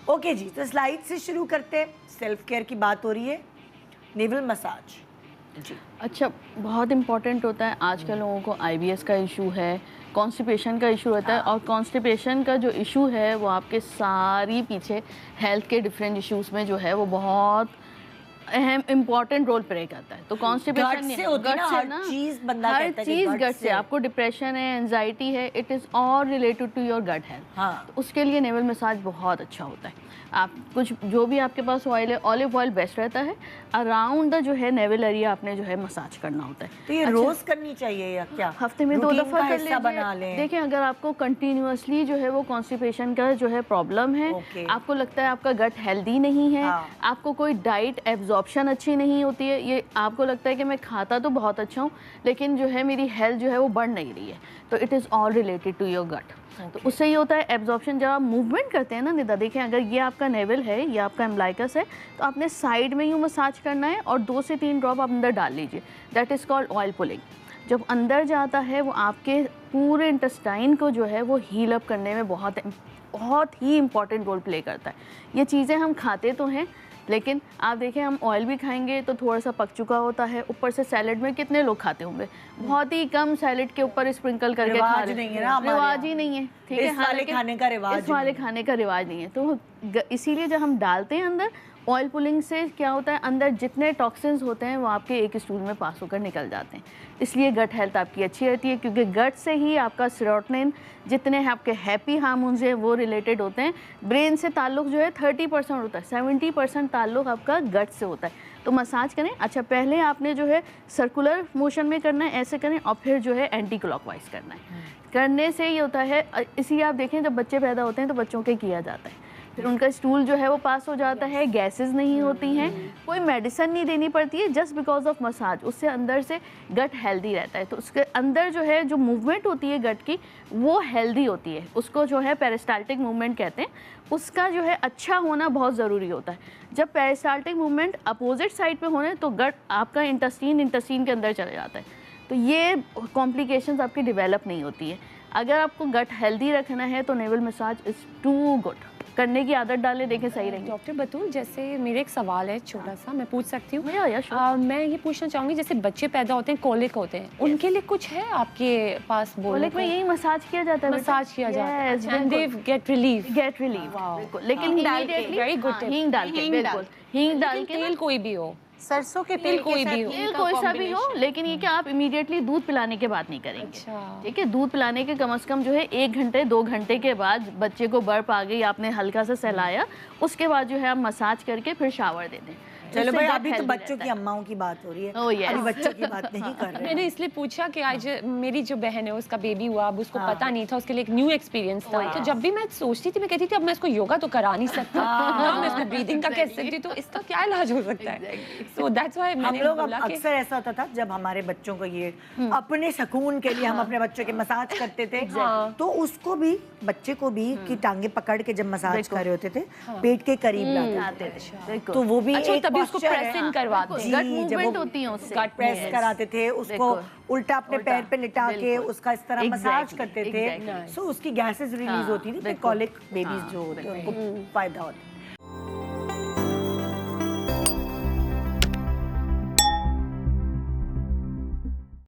Okay जी, तो slide से शुरू करते हैं। सेल्फ केयर की बात हो रही है, नेवल मसाज जी। अच्छा, बहुत इम्पॉर्टेंट होता है। आजकल लोगों को आईबीएस का इशू है, कॉन्स्टिपेशन का इशू रहता है, और कॉन्स्टिपेशन का जो इशू है वो आपके सारी पीछे हेल्थ के डिफरेंट इश्यूज में जो है वो बहुत अहम इम्पॉर्टेंट रोल प्ले करता है। तो कॉन्स्टिपेशन से होती है ना, हर चीज बंदा हर कहता है कि चीज गट गट से। आपको डिप्रेशन है, एंजाइटी है, it is all related to your gut health. हाँ। तो उसके लिए नेवल मसाज बहुत अच्छा होता है। आप कुछ जो भी आपके पास ऑयल है, ऑलिव ऑयल बेस्ट रहता है। अराउंड द जो है नेवल एरिया आपने जो है मसाज करना होता है। तो ये रोज करनी चाहिए या क्या? हफ्ते में 2 दफा कर बना लीजिए। लें। देखिए, अगर आपको कंटिन्यूअसली जो है वो कॉन्स्टिपेशन का जो है प्रॉब्लम है, आपको लगता है आपका गट हेल्दी नहीं है, आपको कोई डाइट एब्जॉर्प्शन अच्छी नहीं होती है, ये आपको लगता है कि मैं खाता तो बहुत अच्छा हूँ लेकिन जो है मेरी हेल्थ जो है वो बढ़ नहीं रही है, तो it is all related to your gut. तो उससे ये होता है एब्जॉर्प्शन। जब आप मूवमेंट करते हैं ना निदा, देखें अगर ये आपका नेवल है, ये आपका एम्ब्लाइकस है, तो आपने साइड में यूँ मसाज करना है और 2 से 3 ड्रॉप आप अंदर डाल लीजिए। That is called oil pulling. जब अंदर जाता है वो आपके पूरे इंटेस्टाइन को जो है वो हील अप करने में बहुत ही इंपॉर्टेंट रोल प्ले करता है। ये चीज़ें हम खाते तो हैं, लेकिन आप देखें हम ऑयल भी खाएंगे तो थोड़ा सा पक चुका होता है। ऊपर से सैलेड में कितने लोग खाते होंगे? बहुत ही कम सैलेड के ऊपर स्प्रिंकल करके खा रहे हैं। रिवाज ही नहीं है, ठीक है, इस वाले खाने का रिवाज, इस वाले खाने का रिवाज नहीं है। तो इसीलिए जब हम डालते हैं अंदर ऑयल पुलिंग से क्या होता है, अंदर जितने टॉक्सिन्स होते हैं वो आपके एक स्टूल में पास होकर निकल जाते हैं। इसलिए गट हेल्थ आपकी अच्छी रहती है, क्योंकि गट से ही आपका सेरोटोनिन, जितने आपके हैप्पी हार्मोन्स हैं वो रिलेटेड होते हैं। ब्रेन से ताल्लुक जो है 30% होता है, 70% ताल्लुक आपका गट से होता है। तो मसाज करें। अच्छा, पहले आपने जो है सर्कुलर मोशन में करना है, ऐसे करें, और फिर जो है एंटी क्लॉकवाइज करना है। करने से ये होता है, इसी आप देखें जब बच्चे पैदा होते हैं तो बच्चों के किया जाता है, फिर उनका स्टूल जो है वो पास हो जाता है, गैसेस नहीं होती हैं, कोई मेडिसिन नहीं देनी पड़ती है, जस्ट बिकॉज ऑफ मसाज। उससे अंदर से गट हेल्दी रहता है। तो उसके अंदर जो है जो मूवमेंट होती है गट की वो हेल्दी होती है, उसको जो है पेरिस्टाल्टिक मूवमेंट कहते हैं। उसका जो है अच्छा होना बहुत ज़रूरी होता है। जब पेरिस्टाल्टिक मूवमेंट अपोजिट साइड पे होने तो गट आपका इंटेस्टीन के अंदर चले जाता है, तो ये कॉम्प्लिकेशंस आपकी डेवलप नहीं होती है। अगर आपको गट हेल्दी रखना है तो navel massage is too good. करने की आदत डालें, देखें सही रहेगी। डॉक्टर बतूल, जैसे मेरे एक सवाल है छोटा सा, मैं पूछ सकती हूँ? मैं ये पूछना चाहूँगी, जैसे बच्चे पैदा होते हैं, कोलिक होते हैं, उनके लिए कुछ है आपके पास? कोलिक में यही मसाज किया जाता है, मसाज किया जाता है, एंड दे गेट रिलीफ। लेकिन इमीडिएटली हींग डाल के, बिल्कुल हींग डाल के, तेल कोई भी हो, सरसों के तेल कोई भी हो, तेल कोई सा भी हो, लेकिन ये कि आप इमीडिएटली दूध पिलाने के बाद नहीं करेंगे। अच्छा। ठीक है, दूध पिलाने के कम से कम जो है 1 घंटे 2 घंटे के बाद, बच्चे को बर्फ आ गई, आपने हल्का सा सहलाया, उसके बाद जो है आप मसाज करके फिर शावर दे दें। चलो भाई, अभी तो बच्चों की अम्माओं की बात हो रही है, अभी बच्चों की बात नहीं कर रहे हैं। मैंने इसलिए पूछा कि आज मेरी जो बहन है उसका बेबी हुआ, अब उसको पता नहीं था, उसके लिए एक न्यू एक्सपीरियंस था। तो जब भी मैं सोचती थी, मैं कहती थी अब मैं इसको योगा तो करा नहीं सकती, मैं इसको ब्रीदिंग का कह सकती, तो इसका क्या इलाज हो सकता है? सो दैट्स व्हाई हम लोग अक्सर ऐसा होता था जब हमारे बच्चों को ये अपने सुकून के लिए हम अपने बच्चों के मसाज करते थे, तो उसको भी, बच्चे को भी की टांगे पकड़ के जब मसाज कर रहे होते थे, पेट के करीब लाते थे, तो वो भी एक प्रेस इन करवाते हैं, गट मूवमेंट होती है उससे, गट प्रेस कराते थे, उसको उल्टा अपने पैर पे लिटा के उसका इस तरह मसाज करते थे, सो उसकी गैसेस रिलीज होती थी, फिर कॉलिक बेबीज जो होते हैं उनको फायदा होता है।